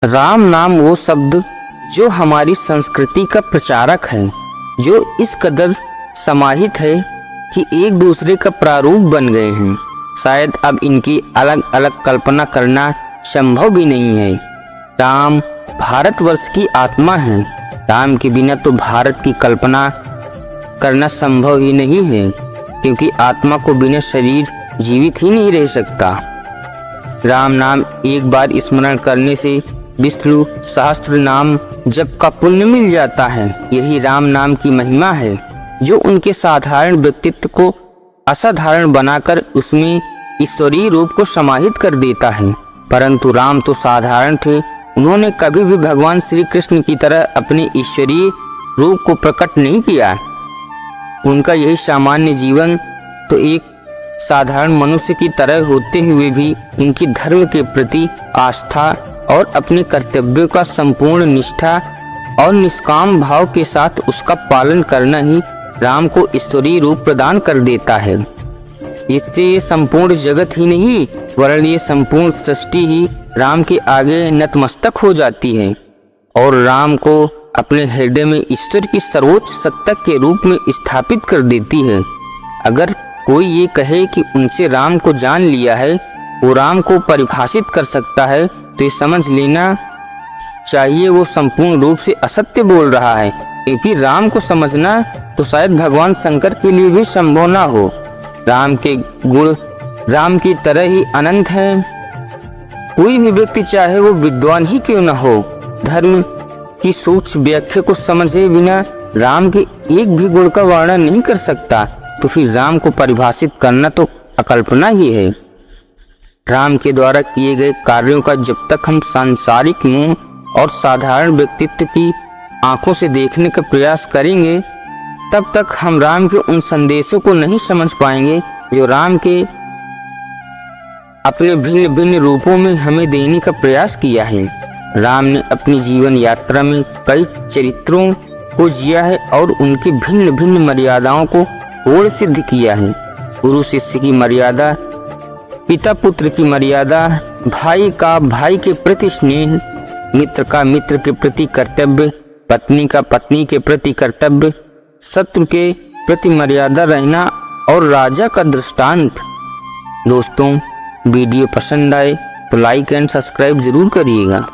राम नाम वो शब्द जो हमारी संस्कृति का प्रचारक है, जो इस कदर समाहित है कि एक दूसरे का प्रारूप बन गए हैं। शायद अब इनकी अलग अलग कल्पना करना संभव भी नहीं है। राम भारतवर्ष की आत्मा है। राम के बिना तो भारत की कल्पना करना संभव ही नहीं है, क्योंकि आत्मा को बिना शरीर जीवित ही नहीं रह सकता। राम नाम एक बार स्मरण करने से विष्णु सहस्त्र नाम जप का पुण्य मिल जाता है। यही राम नाम की महिमा है, जो उनके साधारण व्यक्तित्व को असाधारण बनाकर उसमें ईश्वरीय रूप को समाहित कर देता है। परंतु राम तो साधारण थे। उन्होंने कभी भी भगवान श्री कृष्ण की तरह अपने ईश्वरीय रूप को प्रकट नहीं किया। उनका यही सामान्य जीवन तो एक साधारण मनुष्य की तरह होते हुए भी उनकी धर्म के प्रति आस्था और अपने कर्तव्यों का संपूर्ण निष्ठा और निष्काम भाव के साथ उसका पालन करना ही राम को ईश्वरीय रूप प्रदान कर देता है। इससे ये संपूर्ण जगत ही नहीं, वरन ये संपूर्ण सृष्टि ही राम के आगे नतमस्तक हो जाती है और राम को अपने हृदय में ईश्वर की सर्वोच्च सत्ता के रूप में स्थापित कर देती है। अगर कोई ये कहे कि उनसे राम को जान लिया है, वो राम को परिभाषित कर सकता है, तो ये समझ लेना चाहिए वो संपूर्ण रूप से असत्य बोल रहा है, क्योंकि राम को समझना तो शायद भगवान शंकर के लिए भी संभव ना हो। राम के गुण राम की तरह ही अनंत हैं। कोई भी व्यक्ति चाहे वो विद्वान ही क्यों न हो, धर्म की सूक्ष्म व्याख्या को समझे बिना राम के एक भी गुण का वर्णन नहीं कर सकता। तो फिर राम को परिभाषित करना तो अकल्पना ही है। राम के द्वारा किए गए कार्यों का जब तक हम सांसारिक मुंह और साधारण व्यक्तित्व की आंखों से देखने का प्रयास करेंगे, तब तक हम राम के उन संदेशों को नहीं समझ पाएंगे जो राम के अपने भिन्न भिन्न रूपों में हमें देने का प्रयास किया है। राम ने अपनी जीवन यात्रा में कई चरित्रों को जिया है और उनकी भिन्न भिन्न मर्यादाओं को पूर्ण सिद्ध किया है। गुरु शिष्य की मर्यादा, पिता पुत्र की मर्यादा, भाई का भाई के प्रति स्नेह, मित्र का मित्र के प्रति कर्तव्य, पत्नी का पत्नी के प्रति कर्तव्य, शत्रु के प्रति मर्यादा रहना और राजा का दृष्टांत। दोस्तों, वीडियो पसंद आए तो लाइक एंड सब्सक्राइब जरूर करिएगा।